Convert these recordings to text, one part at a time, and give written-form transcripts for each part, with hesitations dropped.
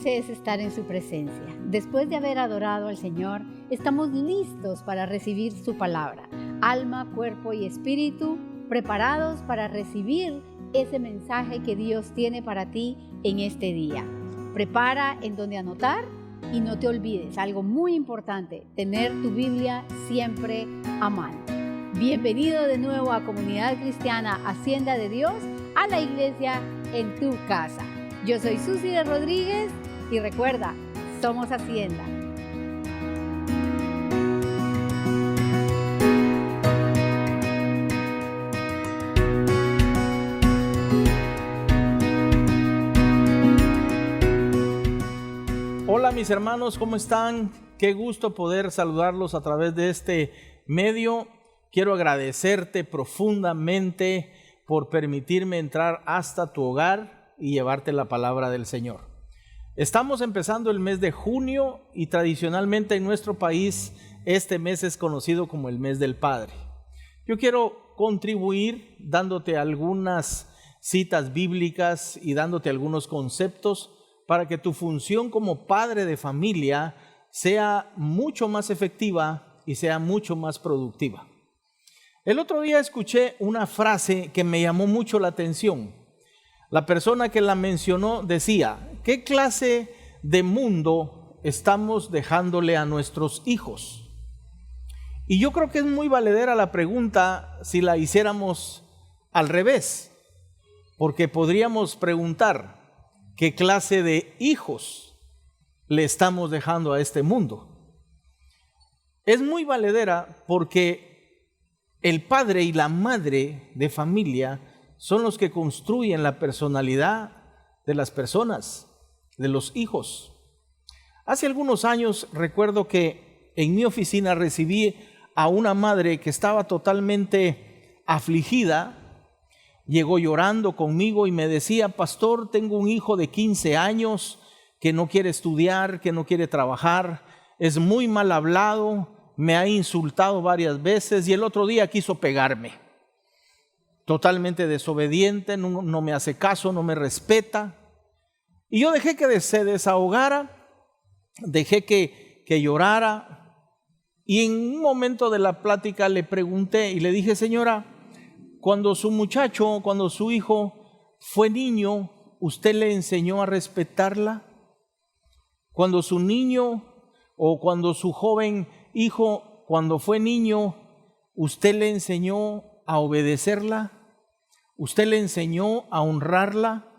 dulce es estar en su presencia. Después de haber adorado al Señor, estamos listos para recibir su palabra. Alma, cuerpo y espíritu, preparados para recibir ese mensaje que Dios tiene para ti en este día. Prepara en donde anotar y no te olvides, algo muy importante, tener tu Biblia siempre a mano. Bienvenido de nuevo a Comunidad Cristiana Hacienda de Dios, a la iglesia en tu casa. Yo soy Susi de Rodríguez y recuerda, somos Hacienda. Hola mis hermanos, ¿cómo están? Qué gusto poder saludarlos a través de este medio. Quiero agradecerte profundamente por permitirme entrar hasta tu hogar y llevarte la palabra del Señor. Estamos empezando el mes de junio y tradicionalmente en nuestro país este mes es conocido como el mes del Padre. Yo quiero contribuir dándote algunas citas bíblicas y dándote algunos conceptos para que tu función como padre de familia sea mucho más efectiva y sea mucho más productiva. El otro día escuché una frase que me llamó mucho la atención. La persona que la mencionó decía, ¿qué clase de mundo estamos dejándole a nuestros hijos? Y yo creo que es muy valedera la pregunta si la hiciéramos al revés, porque podríamos preguntar, ¿qué clase de hijos le estamos dejando a este mundo? Es muy valedera porque el padre y la madre de familia son los que construyen la personalidad de las personas, de los hijos. Hace algunos años recuerdo que en mi oficina recibí a una madre que estaba totalmente afligida. Llegó llorando conmigo y me decía, pastor, tengo un hijo de 15 años que no quiere estudiar, que no quiere trabajar, es muy mal hablado, me ha insultado varias veces y el otro día quiso pegarme. Totalmente desobediente, no me hace caso, no me respeta. Y yo dejé que se desahogara, dejé que llorara. Y en un momento de la plática le pregunté y le dije, señora, cuando su hijo fue niño, ¿usted le enseñó a respetarla? Cuando su niño o cuando su joven hijo, cuando fue niño, ¿usted le enseñó a obedecerla? ¿Usted le enseñó a honrarla?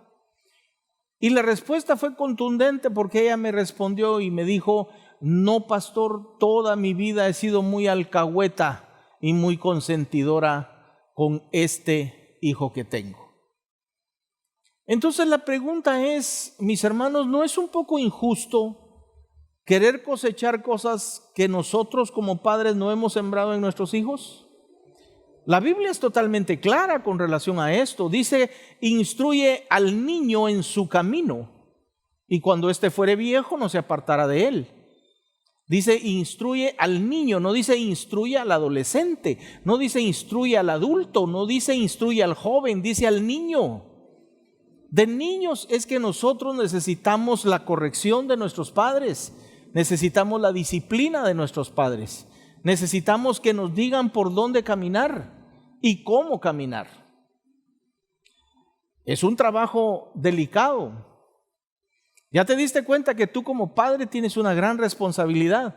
Y la respuesta fue contundente porque ella me respondió y me dijo, no, pastor, toda mi vida he sido muy alcahueta y muy consentidora con este hijo que tengo. Entonces la pregunta es, mis hermanos, ¿no es un poco injusto querer cosechar cosas que nosotros como padres no hemos sembrado en nuestros hijos? La Biblia es totalmente clara con relación a esto. Dice, instruye al niño en su camino y cuando éste fuere viejo no se apartará de él. Dice, instruye al niño, no dice instruye al adolescente, no dice instruye al adulto, no dice instruye al joven, dice al niño. De niños es que nosotros necesitamos la corrección de nuestros padres, necesitamos la disciplina de nuestros padres, necesitamos que nos digan por dónde caminar y cómo caminar. Es un trabajo delicado. Ya te diste cuenta que tú como padre tienes una gran responsabilidad.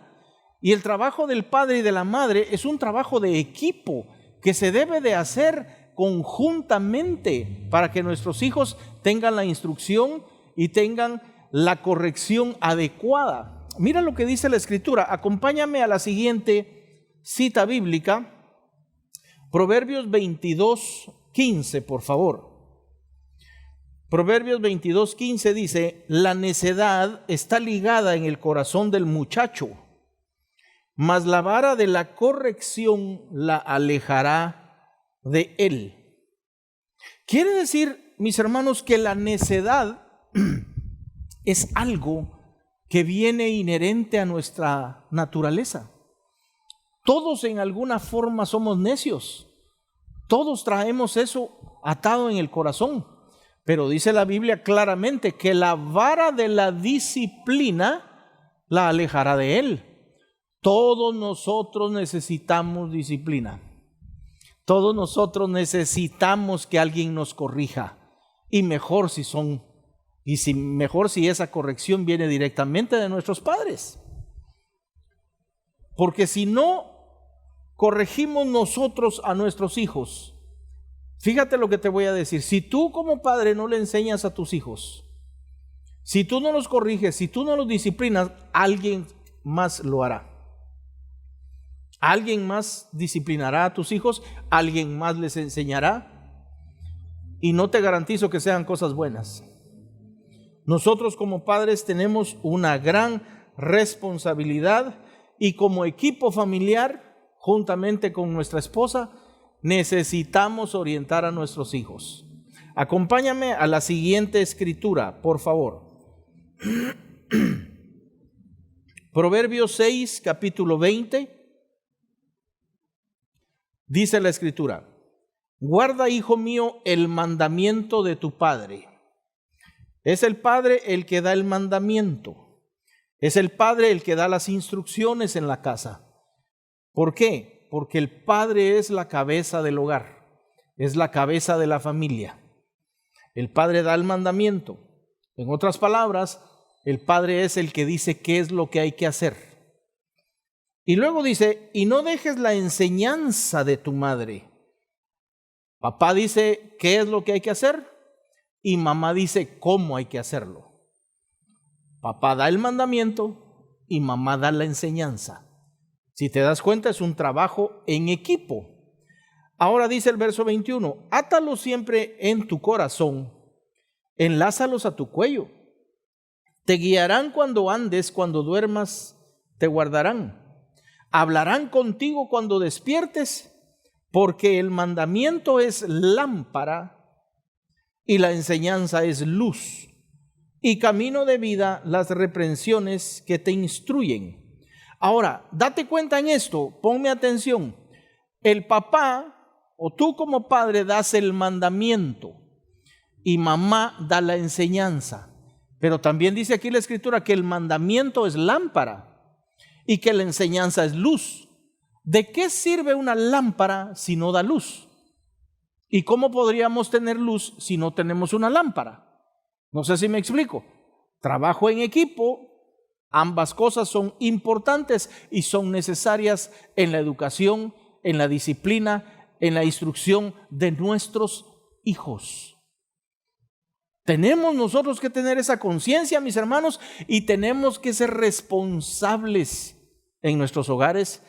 Y el trabajo del padre y de la madre es un trabajo de equipo que se debe de hacer conjuntamente para que nuestros hijos tengan la instrucción y tengan la corrección adecuada. Mira lo que dice la Escritura. Acompáñame a la siguiente cita bíblica. Proverbios 22:15, por favor. Proverbios 22:15 dice, la necedad está ligada en el corazón del muchacho, mas la vara de la corrección la alejará de él. Quiere decir, mis hermanos, que la necedad es algo que viene inherente a nuestra naturaleza. Todos en alguna forma somos necios. Todos traemos eso atado en el corazón. Pero dice la Biblia claramente que la vara de la disciplina la alejará de él. Todos nosotros necesitamos disciplina. Todos nosotros necesitamos que alguien nos corrija. Y mejor si esa corrección viene directamente de nuestros padres. Porque si no corregimos nosotros a nuestros hijos, fíjate lo que te voy a decir. Si tú como padre no le enseñas a tus hijos, si tú no los corriges, si tú no los disciplinas, alguien más lo hará. Alguien más disciplinará a tus hijos, alguien más les enseñará, y no te garantizo que sean cosas buenas. Nosotros como padres tenemos una gran responsabilidad, y como equipo familiar, juntamente con nuestra esposa, necesitamos orientar a nuestros hijos. Acompáñame a la siguiente escritura, por favor. Proverbios 6, capítulo 20. Dice la escritura: guarda, hijo mío, el mandamiento de tu padre. Es el padre el que da el mandamiento. Es el padre el que da las instrucciones en la casa. ¿Por qué? Porque el padre es la cabeza del hogar, es la cabeza de la familia. El padre da el mandamiento. En otras palabras, el padre es el que dice qué es lo que hay que hacer. Y luego dice: y no dejes la enseñanza de tu madre. Papá dice qué es lo que hay que hacer y mamá dice cómo hay que hacerlo. Papá da el mandamiento y mamá da la enseñanza. Si te das cuenta, es un trabajo en equipo. Ahora dice el verso 21, átalos siempre en tu corazón, enlázalos a tu cuello. Te guiarán cuando andes, cuando duermas, te guardarán. Hablarán contigo cuando despiertes, porque el mandamiento es lámpara y la enseñanza es luz, y camino de vida las reprensiones que te instruyen. Ahora, date cuenta en esto, ponme atención. El papá o tú como padre das el mandamiento y mamá da la enseñanza. Pero también dice aquí la escritura que el mandamiento es lámpara y que la enseñanza es luz. ¿De qué sirve una lámpara si no da luz? ¿Y cómo podríamos tener luz si no tenemos una lámpara? No sé si me explico. Trabajo en equipo, ambas cosas son importantes y son necesarias en la educación, en la disciplina, en la instrucción de nuestros hijos. Tenemos nosotros que tener esa conciencia, mis hermanos, y tenemos que ser responsables en nuestros hogares,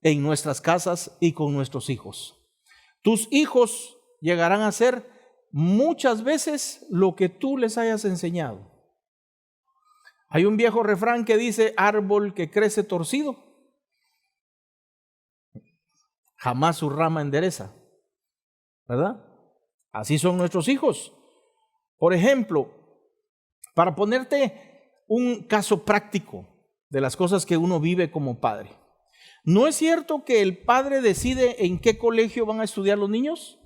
en nuestras casas y con nuestros hijos. Tus hijos llegarán a ser muchas veces lo que tú les hayas enseñado. Hay un viejo refrán que dice: árbol que crece torcido, jamás su rama endereza, ¿verdad? Así son nuestros hijos. Por ejemplo, para ponerte un caso práctico de las cosas que uno vive como padre, ¿no es cierto que el padre decide en qué colegio van a estudiar los niños?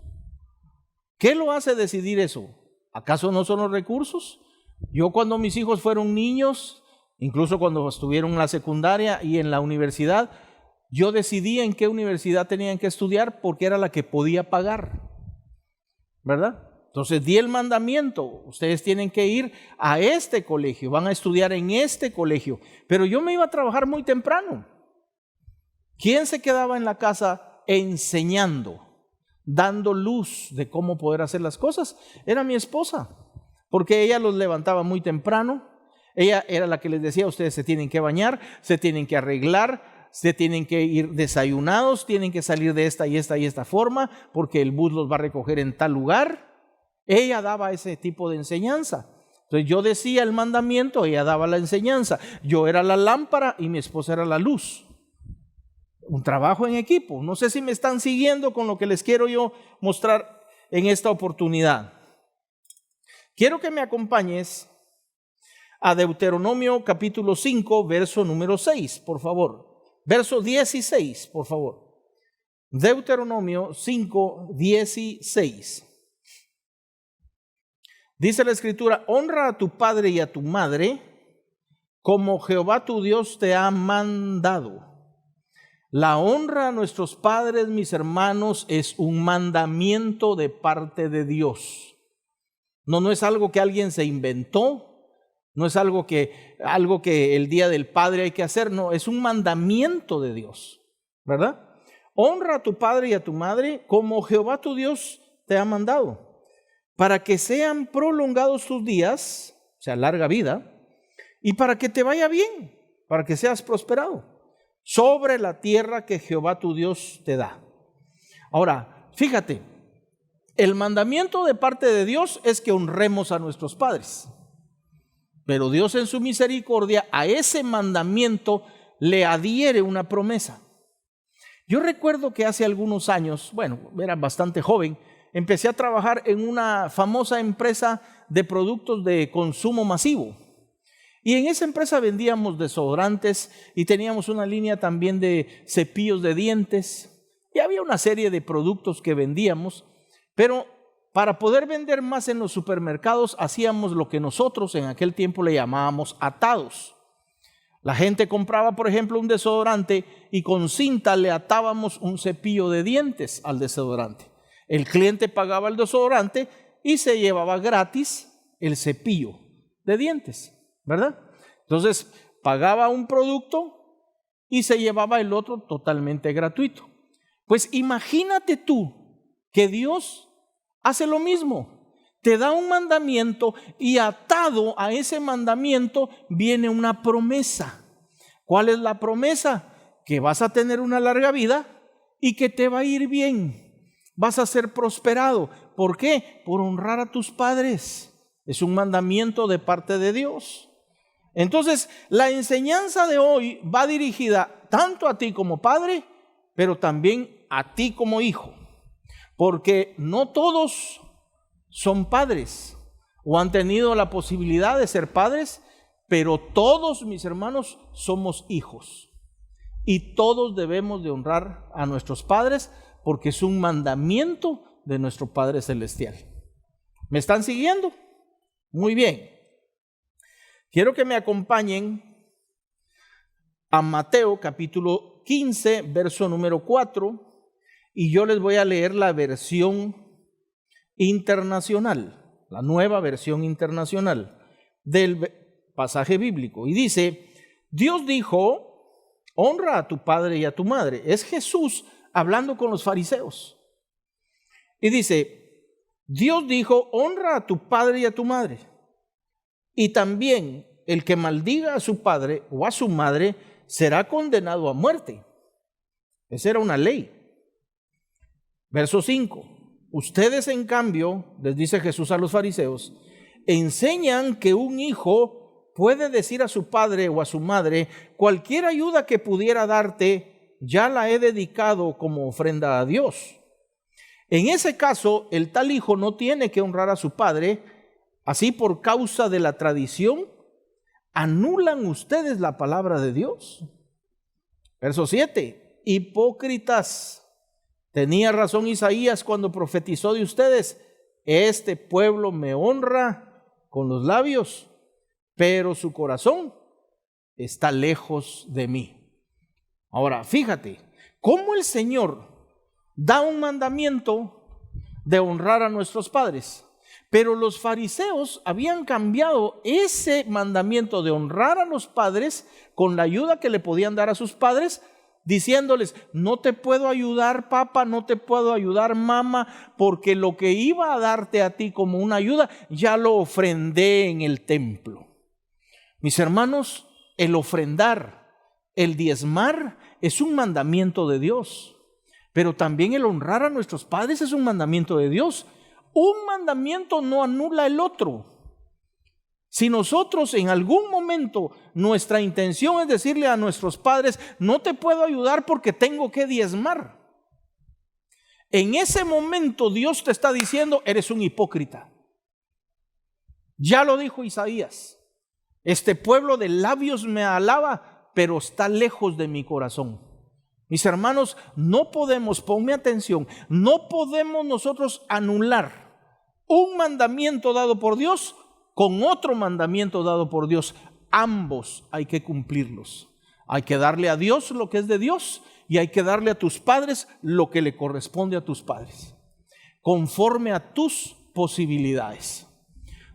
¿Qué lo hace decidir eso? ¿Acaso no son los recursos? Yo cuando mis hijos fueron niños, incluso cuando estuvieron en la secundaria y en la universidad, yo decidí en qué universidad tenían que estudiar porque era la que podía pagar, ¿verdad? Entonces di el mandamiento, ustedes tienen que ir a este colegio, van a estudiar en este colegio, pero yo me iba a trabajar muy temprano. ¿Quién se quedaba en la casa enseñando, dando luz de cómo poder hacer las cosas? Era mi esposa, porque ella los levantaba muy temprano. Ella era la que les decía: ustedes se tienen que bañar, se tienen que arreglar, se tienen que ir desayunados, tienen que salir de esta y esta y esta forma, porque el bus los va a recoger en tal lugar. Ella daba ese tipo de enseñanza. Entonces yo decía el mandamiento, ella daba la enseñanza. Yo era la lámpara y mi esposa era la luz. Un trabajo en equipo. No sé si me están siguiendo con lo que les quiero yo mostrar en esta oportunidad. Quiero que me acompañes a Deuteronomio capítulo 5, verso número 6, por favor. Verso 16, por favor. Deuteronomio 5, 16. Dice la Escritura: honra a tu padre y a tu madre, como Jehová tu Dios te ha mandado. La honra a nuestros padres, mis hermanos, es un mandamiento de parte de Dios. No es algo que alguien se inventó, no es algo que el día del padre hay que hacer, no, es un mandamiento de Dios, ¿verdad? Honra a tu padre y a tu madre como Jehová tu Dios te ha mandado, para que sean prolongados tus días, o sea, larga vida, y para que te vaya bien, para que seas prosperado sobre la tierra que Jehová tu Dios te da. Ahora, fíjate, el mandamiento de parte de Dios es que honremos a nuestros padres, pero Dios en su misericordia a ese mandamiento le adhiere una promesa. Yo recuerdo que hace algunos años, bueno, era bastante joven, empecé a trabajar en una famosa empresa de productos de consumo masivo. Y en esa empresa vendíamos desodorantes y teníamos una línea también de cepillos de dientes. Y había una serie de productos que vendíamos, pero para poder vender más en los supermercados hacíamos lo que nosotros en aquel tiempo le llamábamos atados. La gente compraba, por ejemplo, un desodorante y con cinta le atábamos un cepillo de dientes al desodorante. El cliente pagaba el desodorante y se llevaba gratis el cepillo de dientes, ¿verdad? Entonces pagaba un producto y se llevaba el otro totalmente gratuito. Pues imagínate tú que Dios hace lo mismo. Te da un mandamiento y atado a ese mandamiento viene una promesa. ¿Cuál es la promesa? Que vas a tener una larga vida y que te va a ir bien. Vas a ser prosperado. ¿Por qué? Por honrar a tus padres. Es un mandamiento de parte de Dios. Entonces, la enseñanza de hoy va dirigida tanto a ti como padre, pero también a ti como hijo. Porque no todos son padres o han tenido la posibilidad de ser padres, pero todos, mis hermanos, somos hijos. Y todos debemos de honrar a nuestros padres porque es un mandamiento de nuestro Padre Celestial. ¿Me están siguiendo? Muy bien. Quiero que me acompañen a Mateo capítulo 15, verso número 4, y yo les voy a leer la versión internacional, la nueva versión internacional del pasaje bíblico. Y dice: Dios dijo, honra a tu padre y a tu madre. Es Jesús hablando con los fariseos. Y dice: Dios dijo, honra a tu padre y a tu madre. Y también el que maldiga a su padre o a su madre será condenado a muerte. Esa era una ley. Verso 5. Ustedes, en cambio, les dice Jesús a los fariseos, enseñan que un hijo puede decir a su padre o a su madre: cualquier ayuda que pudiera darte, ya la he dedicado como ofrenda a Dios. En ese caso, el tal hijo no tiene que honrar a su padre. Así, por causa de la tradición, ¿anulan ustedes la palabra de Dios? Verso 7. Hipócritas. Tenía razón Isaías cuando profetizó de ustedes: este pueblo me honra con los labios, pero su corazón está lejos de mí. Ahora, fíjate cómo el Señor da un mandamiento de honrar a nuestros padres, pero los fariseos habían cambiado ese mandamiento de honrar a los padres con la ayuda que le podían dar a sus padres, diciéndoles: no te puedo ayudar, papá, no te puedo ayudar, mamá, porque lo que iba a darte a ti como una ayuda ya lo ofrendé en el templo. Mis hermanos, el ofrendar, el diezmar es un mandamiento de Dios, pero también el honrar a nuestros padres es un mandamiento de Dios. Un mandamiento no anula el otro. Si nosotros en algún momento nuestra intención es decirle a nuestros padres: no te puedo ayudar porque tengo que diezmar, en ese momento Dios te está diciendo: eres un hipócrita. Ya lo dijo Isaías: este pueblo de labios me alaba, pero está lejos de mi corazón. Mis hermanos, no podemos, ponme atención, no podemos nosotros anular un mandamiento dado por Dios con otro mandamiento dado por Dios. Ambos hay que cumplirlos. Hay que darle a Dios lo que es de Dios y hay que darle a tus padres lo que le corresponde a tus padres, conforme a tus posibilidades.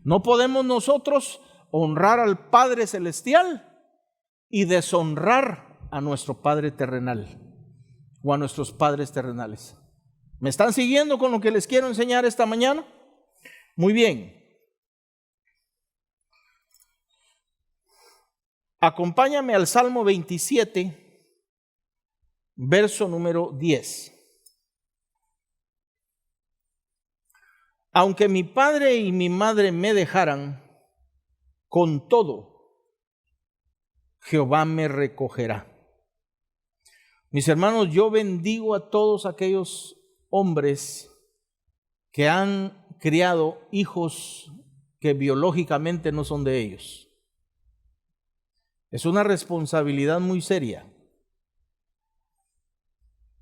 No podemos nosotros honrar al Padre Celestial y deshonrar a nuestro Padre terrenal o a nuestros padres terrenales. ¿Me están siguiendo con lo que les quiero enseñar esta mañana? Muy bien. Acompáñame al Salmo 27, verso número 10. Aunque mi padre y mi madre me dejaran, con todo, Jehová me recogerá. Mis hermanos, yo bendigo a todos aquellos hombres que han criado hijos que biológicamente no son de ellos. Es una responsabilidad muy seria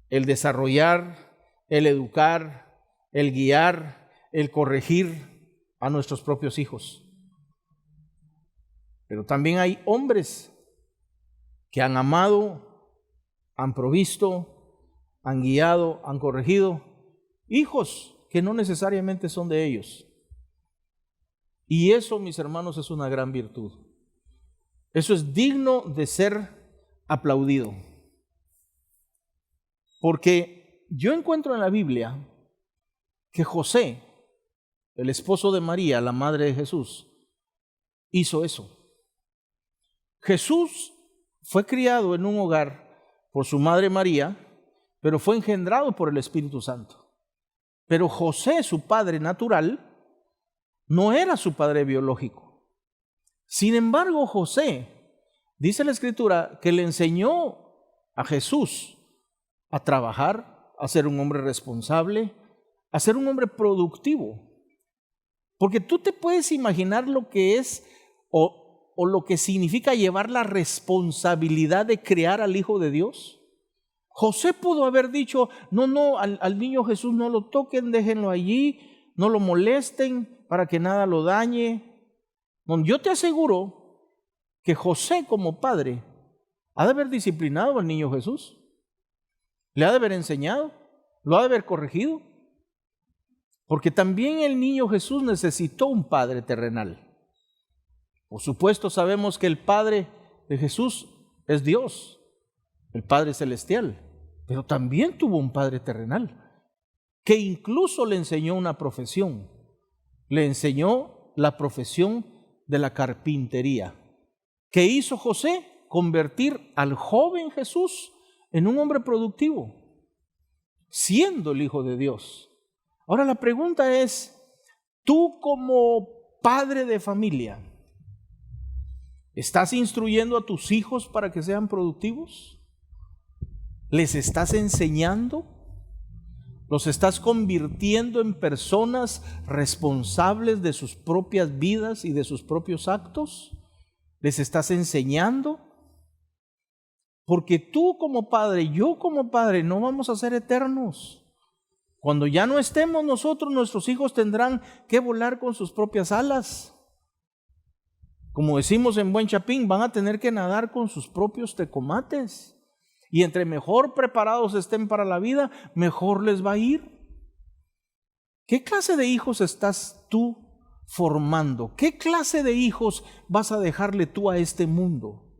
el desarrollar, el educar, el guiar, el corregir a nuestros propios hijos. Pero también hay hombres que han amado, han provisto, han guiado, han corregido hijos que no necesariamente son de ellos. Y eso, mis hermanos, es una gran virtud. Eso es digno de ser aplaudido. Porque yo encuentro en la Biblia que José, el esposo de María, la madre de Jesús, hizo eso. Jesús fue criado en un hogar por su madre María, pero fue engendrado por el Espíritu Santo. Pero José, su padre natural, no era su padre biológico. Sin embargo, José, dice la Escritura, que le enseñó a Jesús a trabajar, a ser un hombre responsable, a ser un hombre productivo. Porque tú te puedes imaginar lo que es o lo que significa llevar la responsabilidad de criar al Hijo de Dios. José pudo haber dicho, no, al niño Jesús no lo toquen, déjenlo allí, no lo molesten para que nada lo dañe. Yo te aseguro que José como padre ha de haber disciplinado al niño Jesús, le ha de haber enseñado, lo ha de haber corregido, porque también el niño Jesús necesitó un padre terrenal. Por supuesto sabemos que el padre de Jesús es Dios, el Padre Celestial, pero también tuvo un padre terrenal que incluso le enseñó una profesión, le enseñó la profesión de la carpintería. ¿Qué hizo José? Convertir al joven Jesús en un hombre productivo, siendo el Hijo de Dios. Ahora la pregunta es, tú como padre de familia, ¿estás instruyendo a tus hijos para que sean productivos? ¿Les estás enseñando? ¿Los estás convirtiendo en personas responsables de sus propias vidas y de sus propios actos? ¿Les estás enseñando? Porque tú como padre, yo como padre, no vamos a ser eternos. Cuando ya no estemos nosotros, nuestros hijos tendrán que volar con sus propias alas. Como decimos en buen chapín, van a tener que nadar con sus propios tecomates. Y entre mejor preparados estén para la vida, mejor les va a ir. ¿Qué clase de hijos estás tú formando? ¿Qué clase de hijos vas a dejarle tú a este mundo?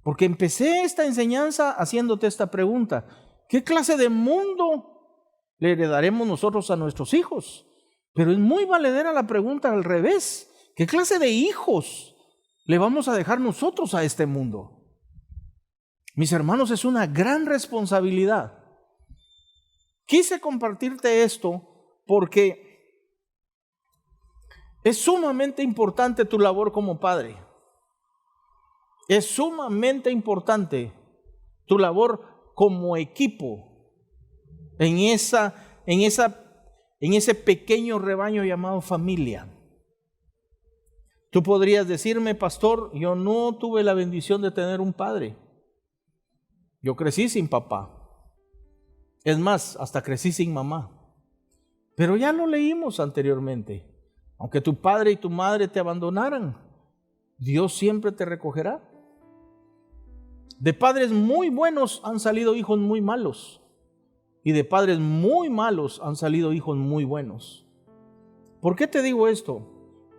Porque empecé esta enseñanza haciéndote esta pregunta. ¿Qué clase de mundo le heredaremos nosotros a nuestros hijos? Pero es muy valedera la pregunta al revés. ¿Qué clase de hijos le vamos a dejar nosotros a este mundo? Mis hermanos, es una gran responsabilidad. Quise compartirte esto porque es sumamente importante tu labor como padre. Es sumamente importante tu labor como equipo en ese pequeño rebaño llamado familia. Tú podrías decirme, pastor, yo no tuve la bendición de tener un padre. Yo crecí sin papá. Es más, hasta crecí sin mamá. Pero ya lo leímos anteriormente. Aunque tu padre y tu madre te abandonaran, Dios siempre te recogerá. De padres muy buenos han salido hijos muy malos. Y de padres muy malos han salido hijos muy buenos. ¿Por qué te digo esto?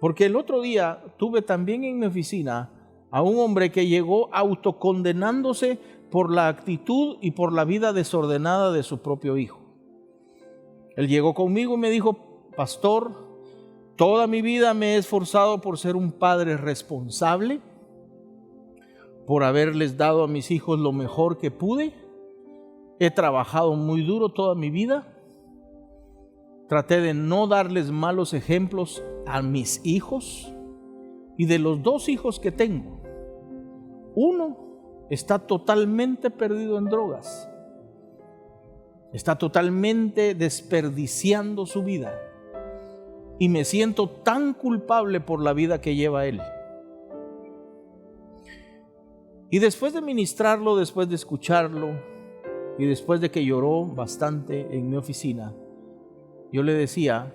Porque el otro día tuve también en mi oficina a un hombre que llegó autocondenándose por la actitud y por la vida desordenada de su propio hijo. Él llegó conmigo y me dijo: pastor, toda mi vida me he esforzado por ser un padre responsable, por haberles dado a mis hijos lo mejor que pude. He trabajado muy duro toda mi vida. Traté de no darles malos ejemplos a mis hijos. Y de los 2 hijos que tengo, uno está totalmente perdido en drogas. Está totalmente desperdiciando su vida. Y me siento tan culpable por la vida que lleva él. Y después de ministrarlo, después de escucharlo, y después de que lloró bastante en mi oficina, yo le decía: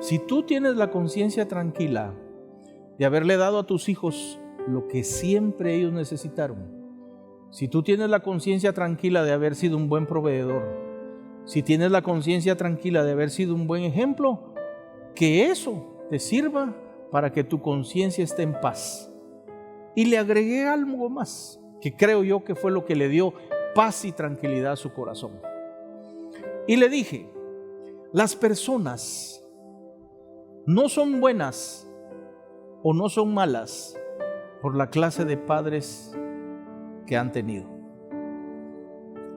si tú tienes la conciencia tranquila de haberle dado a tus hijos lo que siempre ellos necesitaron, si tú tienes la conciencia tranquila de haber sido un buen proveedor, si tienes la conciencia tranquila de haber sido un buen ejemplo, que eso te sirva para que tu conciencia esté en paz. Y le agregué algo más, que creo yo que fue lo que le dio paz y tranquilidad a su corazón. Y le dije: las personas no son buenas o no son malas por la clase de padres que han tenido.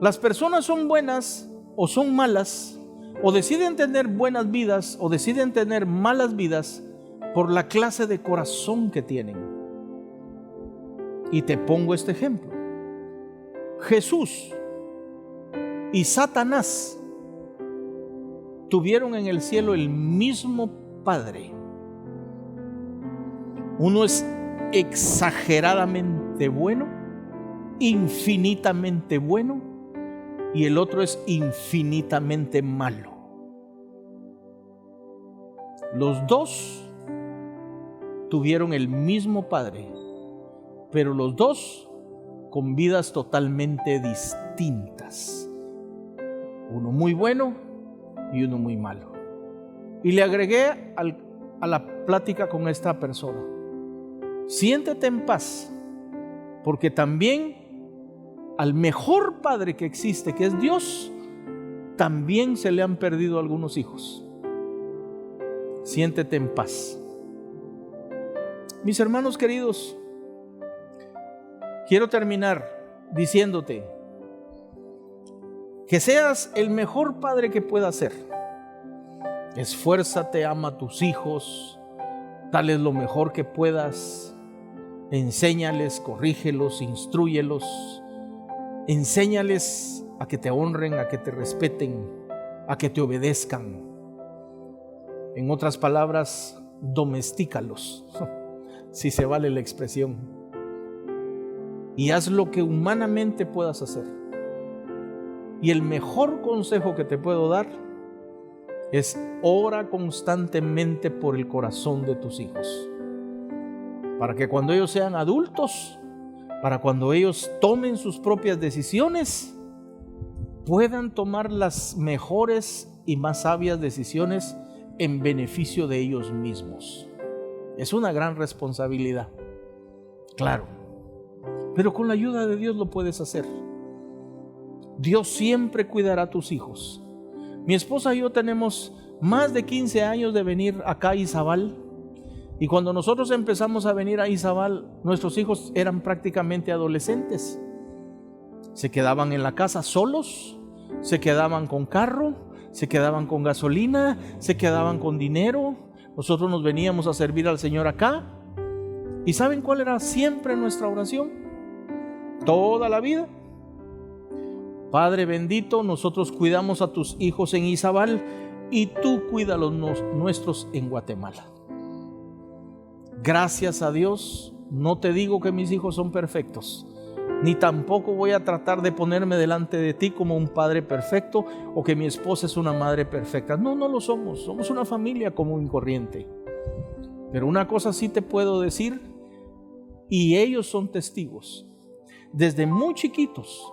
Las personas son buenas o son malas, o deciden tener buenas vidas o deciden tener malas vidas por la clase de corazón que tienen. Y te pongo este ejemplo. Jesús y Satanás tuvieron en el cielo el mismo Padre. Uno es exageradamente bueno, infinitamente bueno, y el otro es infinitamente malo. Los 2 tuvieron el mismo Padre, pero los 2 con vidas totalmente distintas. Uno muy bueno y uno muy malo. Y le agregué a la plática con esta persona: siéntete en paz, porque también al mejor padre que existe, que es Dios, también se le han perdido algunos hijos. Siéntete en paz. Mis hermanos queridos, quiero terminar diciéndote que seas el mejor padre que puedas ser. Esfuérzate, ama a tus hijos, dales lo mejor que puedas, enséñales, corrígelos, instrúyelos, enséñales a que te honren, a que te respeten, a que te obedezcan. En otras palabras, domestícalos, si se vale la expresión, y haz lo que humanamente puedas hacer. Y el mejor consejo que te puedo dar es: ora constantemente por el corazón de tus hijos, para que cuando ellos sean adultos, para cuando ellos tomen sus propias decisiones, puedan tomar las mejores y más sabias decisiones en beneficio de ellos mismos. Es una gran responsabilidad, claro, pero con la ayuda de Dios lo puedes hacer. Dios siempre cuidará a tus hijos. Mi esposa y yo tenemos más de 15 años de venir acá a Izabal, y cuando nosotros empezamos a venir a Izabal, nuestros hijos eran prácticamente adolescentes. Se quedaban en la casa solos, se quedaban con carro, se quedaban con gasolina, se quedaban con dinero. Nosotros nos veníamos a servir al Señor acá. ¿Y saben cuál era siempre nuestra oración? Toda la vida: Padre bendito, nosotros cuidamos a tus hijos en Izabal y tú cuida a los nuestros en Guatemala. Gracias a Dios, no te digo que mis hijos son perfectos, ni tampoco voy a tratar de ponerme delante de ti como un padre perfecto o que mi esposa es una madre perfecta. No, no lo somos. Somos una familia común y corriente. Pero una cosa sí te puedo decir, y ellos son testigos. Desde muy chiquitos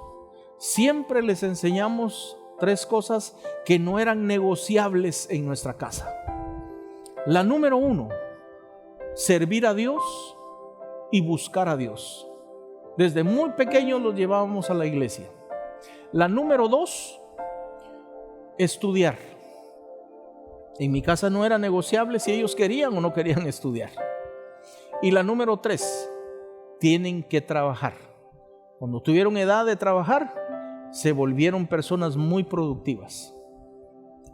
siempre les enseñamos 3 cosas que no eran negociables en nuestra casa. La número 1, servir a Dios y buscar a Dios. Desde muy pequeños los llevábamos a la iglesia. La número 2, estudiar. En mi casa no era negociable si ellos querían o no querían estudiar. Y la número 3, tienen que trabajar. Cuando tuvieron edad de trabajar, se volvieron personas muy productivas.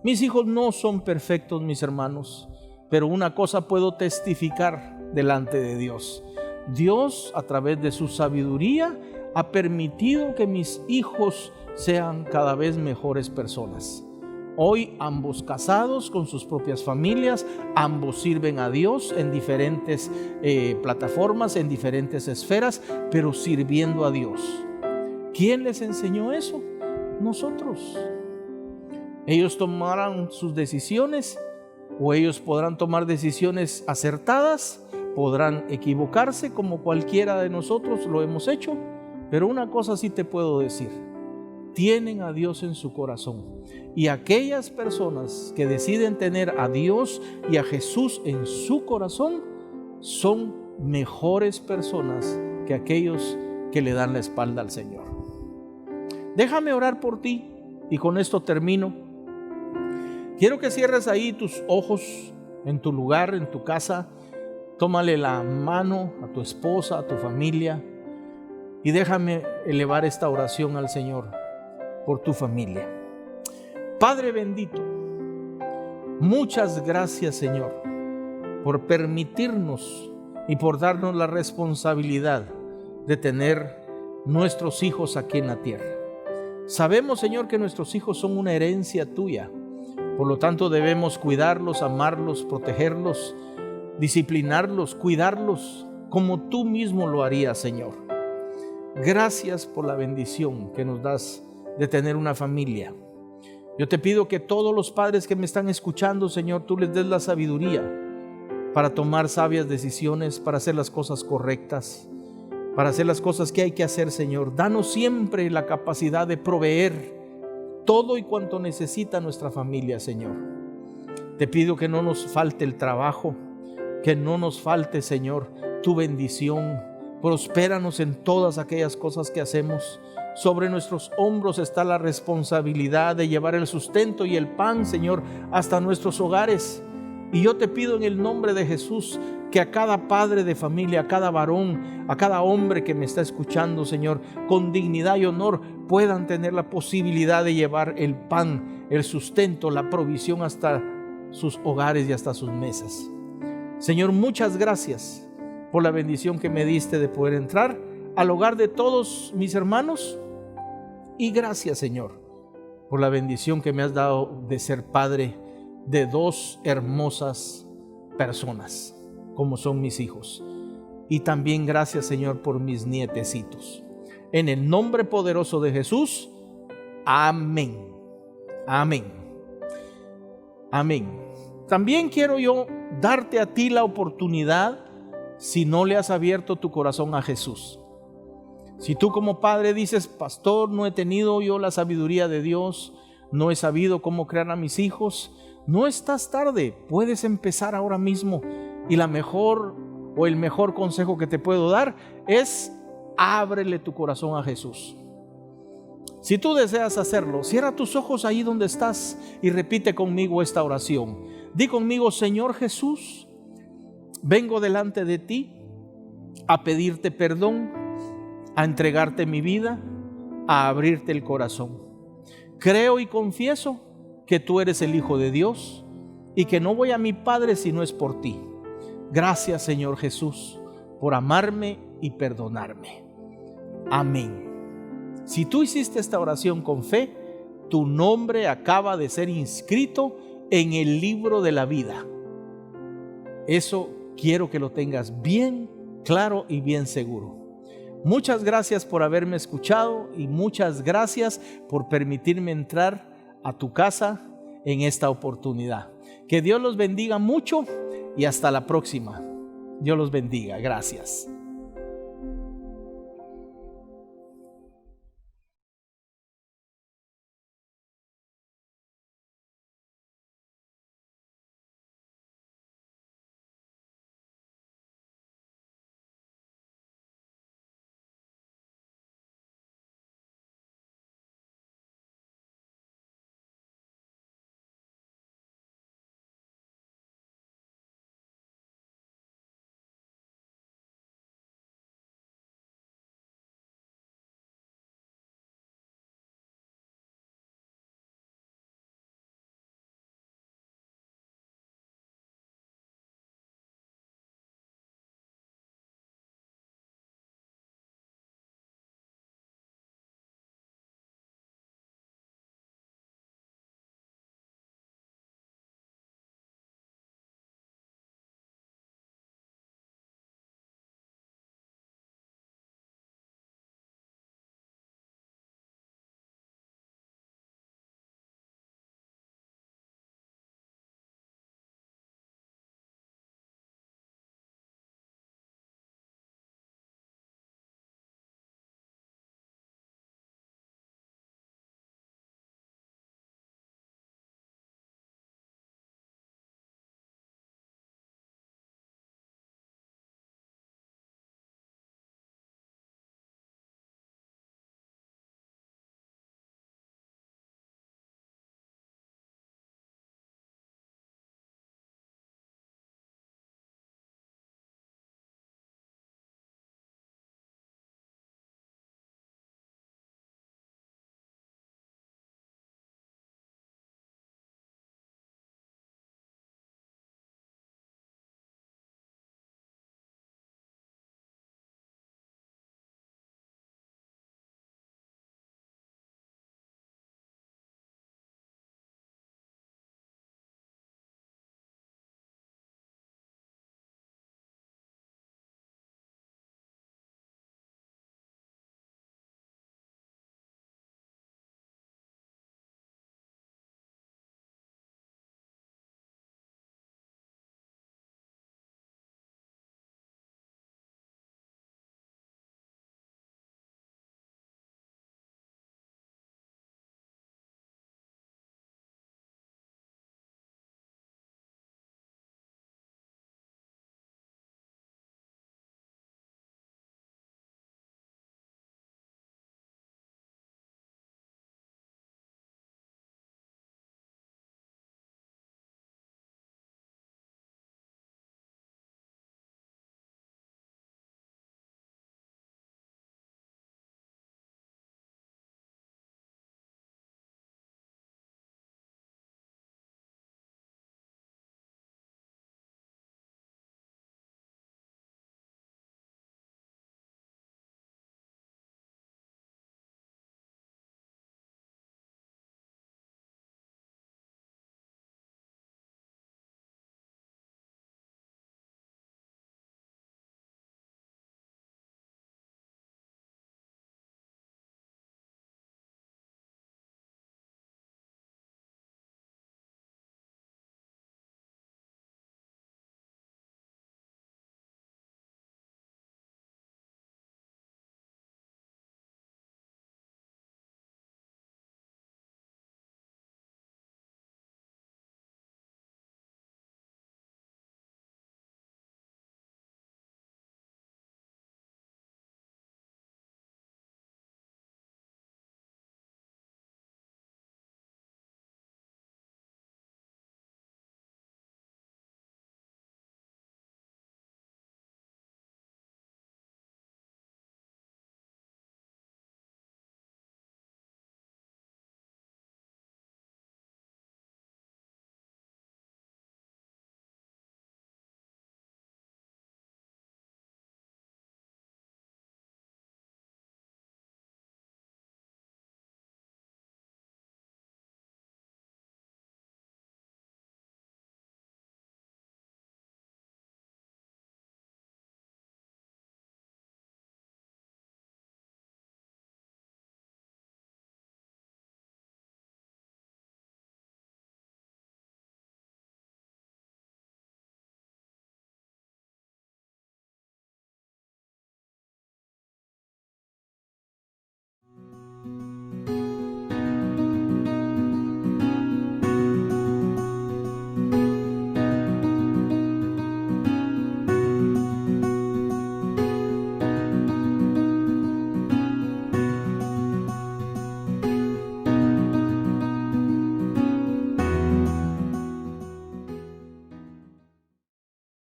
Mis hijos no son perfectos, mis hermanos, pero una cosa puedo testificar delante de Dios. Dios, a través de su sabiduría, ha permitido que mis hijos sean cada vez mejores personas. Hoy ambos casados con sus propias familias, ambos sirven a Dios en diferentes plataformas, en diferentes esferas, pero sirviendo a Dios. ¿Quién les enseñó eso? Nosotros. Ellos tomarán sus decisiones, o ellos podrán tomar decisiones acertadas, podrán equivocarse como cualquiera de nosotros lo hemos hecho, pero una cosa sí te puedo decir: tienen a Dios en su corazón. Y aquellas personas que deciden tener a Dios y a Jesús en su corazón son mejores personas que aquellos que le dan la espalda al Señor. Déjame orar por ti y con esto termino. Quiero que cierres ahí tus ojos en tu lugar, en tu casa. Tómale la mano a tu esposa, a tu familia, y déjame elevar esta oración al Señor por tu familia. Padre bendito, muchas gracias, Señor, por permitirnos y por darnos la responsabilidad de tener nuestros hijos aquí en la tierra. Sabemos, Señor, que nuestros hijos son una herencia tuya. Por lo tanto, debemos cuidarlos, amarlos, protegerlos, disciplinarlos, cuidarlos como tú mismo lo harías, Señor. Gracias por la bendición que nos das de tener una familia. Yo te pido que todos los padres que me están escuchando, Señor, tú les des la sabiduría para tomar sabias decisiones, para hacer las cosas correctas, para hacer las cosas que hay que hacer, Señor. Danos siempre la capacidad de proveer todo y cuanto necesita nuestra familia, Señor. Te pido que no nos falte el trabajo, que no nos falte, Señor, tu bendición. Prospéranos en todas aquellas cosas que hacemos. Sobre nuestros hombros está la responsabilidad de llevar el sustento y el pan, Señor, hasta nuestros hogares. Y yo te pido en el nombre de Jesús que a cada padre de familia, a cada varón, a cada hombre que me está escuchando, Señor, con dignidad y honor puedan tener la posibilidad de llevar el pan, el sustento, la provisión hasta sus hogares y hasta sus mesas. Señor, muchas gracias por la bendición que me diste de poder entrar al hogar de todos mis hermanos, y gracias, Señor, por la bendición que me has dado de ser padre de 2 hermosas personas como son mis hijos. Y también gracias, Señor, por mis nietecitos. En el nombre poderoso de Jesús, amén. Amén. Amén. También quiero yo darte a ti la oportunidad, si no le has abierto tu corazón a Jesús. Si tú como padre dices: pastor, no he tenido yo la sabiduría de Dios, no he sabido cómo crear a mis hijos, no estás tarde, puedes empezar ahora mismo. Y el mejor consejo que te puedo dar es: ábrele tu corazón a Jesús. Si tú deseas hacerlo, cierra tus ojos ahí donde estás y repite conmigo esta oración. Di conmigo: Señor Jesús, vengo delante de ti a pedirte perdón, a entregarte mi vida, a abrirte el corazón. Creo y confieso que tú eres el Hijo de Dios y que no voy a mi Padre si no es por ti. Gracias, Señor Jesús, por amarme y perdonarme. Amén. Si tú hiciste esta oración con fe, tu nombre acaba de ser inscrito en el libro de la vida. Eso quiero que lo tengas bien claro y bien seguro. Muchas gracias por haberme escuchado y muchas gracias por permitirme entrar a tu casa en esta oportunidad. Que Dios los bendiga mucho y hasta la próxima. Dios los bendiga. Gracias.